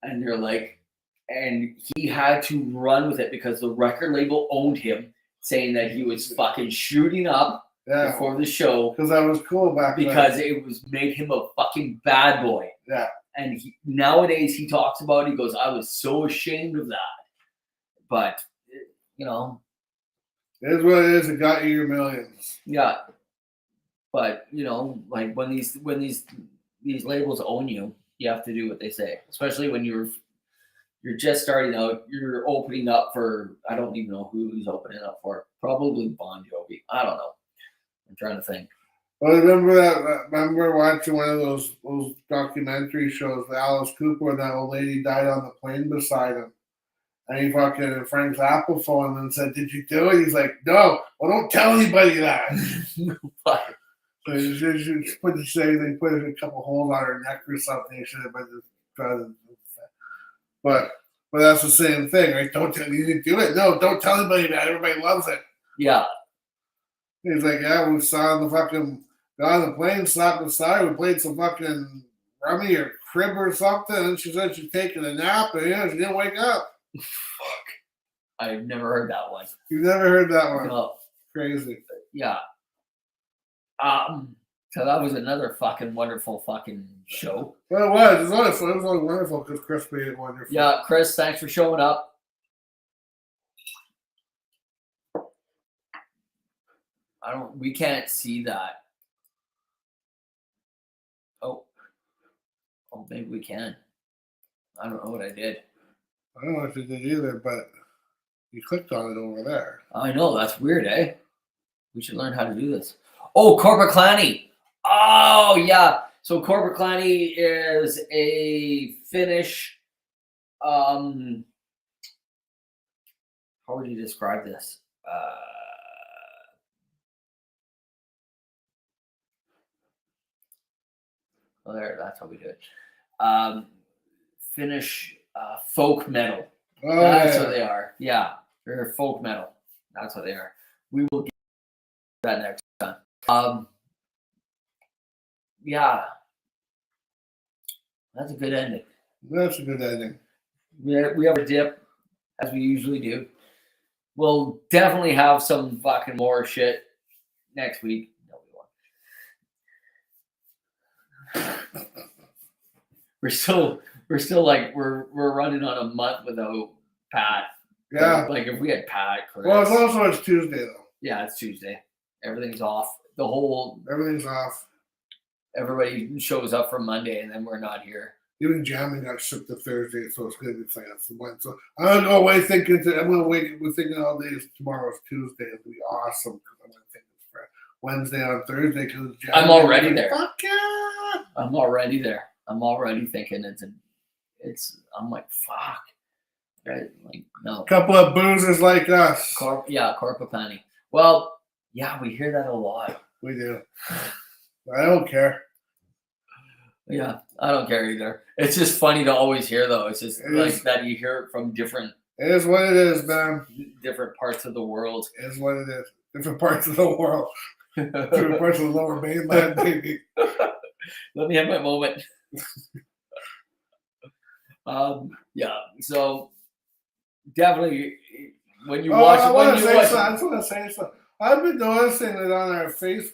and they're like, and he had to run with it because the record label owned him, saying that he was fucking shooting up before the show because that was cool back then. Because it was made him a fucking bad boy. Yeah. And nowadays he talks about it, he goes, I was so ashamed of that. But, you know. It is what it is. It got you your millions. Yeah. But, you know, like when these labels own you, you have to do what they say. Especially when you're just starting out, you're opening up for, I don't even know who he's opening up for. Probably Bon Jovi. I don't know. I'm trying to think. Well, remember watching one of those documentary shows, the Alice Cooper, and that old lady died on the plane beside him. And he fucking Frank Zappa phoned him and said, "Did you do it?" He's like, "No. Well, don't tell anybody that." So they put a couple holes on her neck or something. He should have been But that's the same thing, right? Don't tell you didn't do it. No, don't tell anybody that. Everybody loves it. Yeah. He's like, yeah, we saw the fucking got on the plane, slapped aside. We played some fucking rummy or crib or something, and she said she's taking a nap, and she didn't wake up. Fuck. I've never heard that one. You've never heard that one? No. Crazy. Yeah. So that was another fucking wonderful fucking show. Well, it was. It was wonderful. It was only wonderful because Chris made it wonderful. Yeah, Chris, thanks for showing up. We can't see that. Oh, maybe we can. I don't know what I did. I don't know if you did either, but you clicked on it over there. I know, that's weird, eh? We should learn how to do this. Oh, Korpiklani. Oh, yeah. So Korpiklani is a Finnish, how would you describe this? Oh, there, that's how we do it. Finnish folk metal. Oh, That's yeah. what they are. Yeah, they're folk metal. That's what they are. We will get that next time. Yeah, that's a good ending. That's a good ending. We have a dip, as we usually do. We'll definitely have some fucking more shit next week. No, we won't. We're still like we're running on a month without Pat. Yeah. Like if we had Pat, Chris, Well, it's Tuesday though. yeah, it's Tuesday. Everything's off. Everything's off. Everybody shows up for Monday, and then we're not here. Even jamming got shipped to Thursday, so it's gonna be fine for one. So I'm gonna go away thinking. I'm gonna wait. We're thinking all day. Tomorrow's Tuesday. It'll be awesome because I'm gonna think it's for Wednesday on Thursday because I'm already there. Fuck yeah! I'm already there. I'm already thinking it's. I'm like fuck. Right? Like no. Couple of boozers like us. Korpiklani. Well, yeah, we hear that a lot. We do. I don't care. Yeah, I don't care either. It's just funny to always hear, though. It's just that you hear it from different. It is what it is, man. Different parts of the world. It is what it is. Different parts of the world. Different parts of the lower mainland, baby. Let me have my moment. Yeah. So definitely, when you watch, I just want to say something. I've been noticing that on our Facebook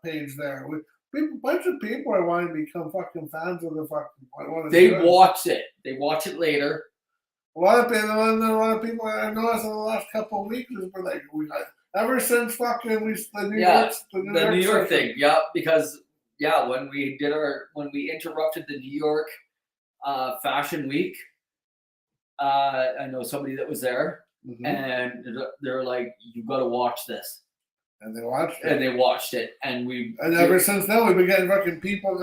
page there, a bunch of people are wanting to become fucking fans of the fucking. They watch it. They watch it later. A lot of people I've noticed in the last couple of weeks has been like, ever since fucking the New York thing. Yeah, because when we interrupted the New York Fashion Week, I know somebody that was there. Mm-hmm. And they're like, "You got to watch this," and they watched it. And ever since then, we've been getting fucking people.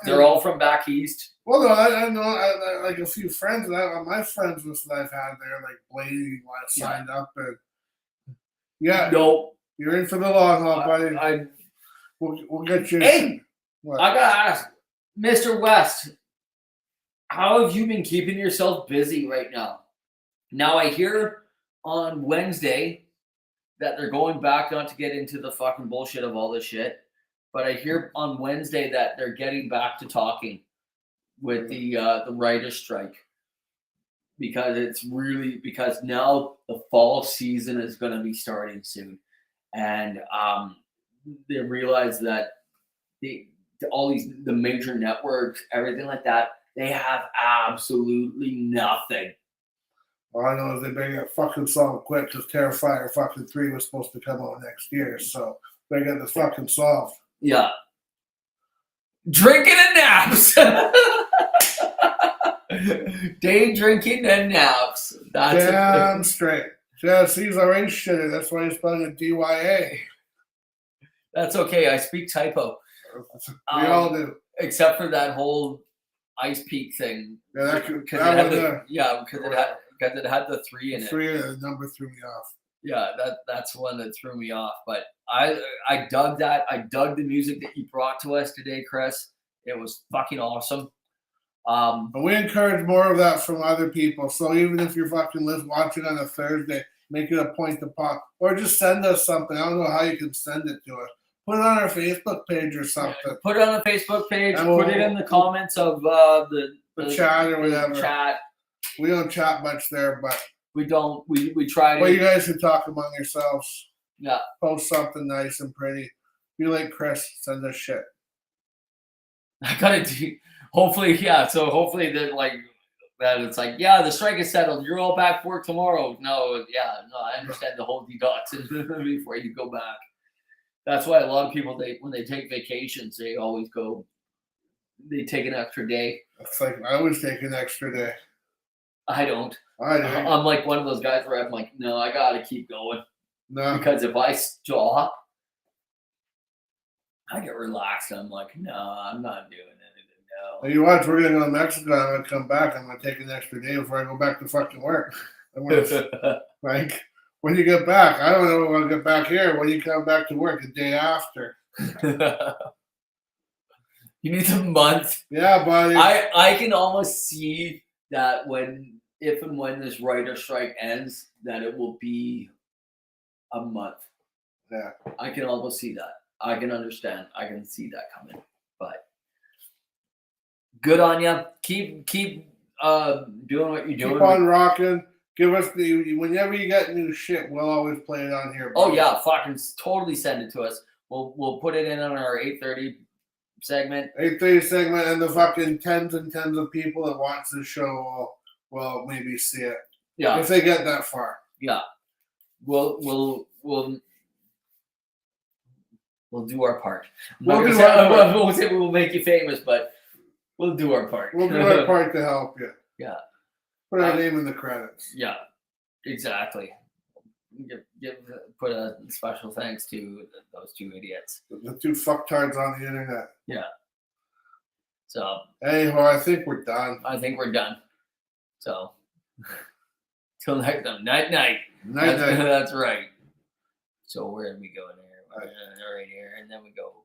They're all from back east. Well, no, I know. I like a few friends. My friends list that I've had there, like Blady, signed up, and no, you're in for the long haul, buddy. We'll get you. Hey, I gotta ask, Mr. West, how have you been keeping yourself busy right now? Now, I hear on Wednesday that they're going back, not to get into the fucking bullshit of all this shit, but I hear on Wednesday that they're getting back to talking with the writer's strike because now the fall season is going to be starting soon. And they realize that the major networks, everything like that, they have absolutely nothing. All I know is they better get fucking solved quick because Terrifier fucking 3 was supposed to come out next year, so they get this fucking solved. Yeah. Drinking and naps. Day drinking and naps. That's damn straight. Just he's already shitty. That's why he's spelling it DYA. That's okay. I speak typo. We all do. Except for that whole Ice Peak thing. Yeah, because it had the 3 in it. 3 and the number threw me off. Yeah, that's one that threw me off. But I dug that. I dug the music that you brought to us today, Chris. It was fucking awesome. But we encourage more of that from other people. So even if you're fucking watching on a Thursday, make it a point to pop, or just send us something. I don't know how you can send it to us. Put it on our Facebook page or something. Put it on the Facebook page. And Put it in the comments of the chat or whatever. Chat. We don't chat much there, but we don't. We try to. Well, you guys can talk among yourselves. Yeah. Post something nice and pretty. Be like Chris. Send us shit. I gotta do. Hopefully, yeah. So hopefully that that it's like, yeah, the strike is settled. You're all back for work tomorrow. No, yeah, no, I understand the whole deduction before you go back. That's why a lot of people when they take vacations, they always go. They take an extra day. It's like I always take an extra day. I don't. I do. I'm like one of those guys where I'm like, no, I gotta keep going. No. Because if I stop, I get relaxed. I'm like, no, I'm not doing anything. No. You watch, we're gonna go to Mexico. I'm gonna come back. I'm gonna take an extra day before I go back to fucking work. I'm gonna, like, when you get back, I don't know when I'll get back here. When you come back to work, the day after. You need a month. Yeah, buddy. I can almost see that if and when this writer strike ends, that it will be a month. Yeah. I can almost see that. I can understand. I can see that coming. But good on you. Keep doing what you're doing. Keep on rocking. Give us whenever you get new shit, we'll always play it on here. Buddy. Oh yeah, fucking totally send it to us. We'll put it in on our 8:30 segment. 8:30 segment, and the fucking tens and tens of people that watch this show will maybe see it. Yeah. If they get that far. Yeah. We'll do our part. We'll say we'll make you famous, but we'll do our part. We'll do our part to help you. Yeah. Put our name in the credits. Yeah, exactly. Put a special thanks to those two idiots. The two fucktards on the internet. Yeah. So. Anyhow, I think we're done. So. Till next time. Night. Night. That's right. So where did we go in here? Right here, and then we go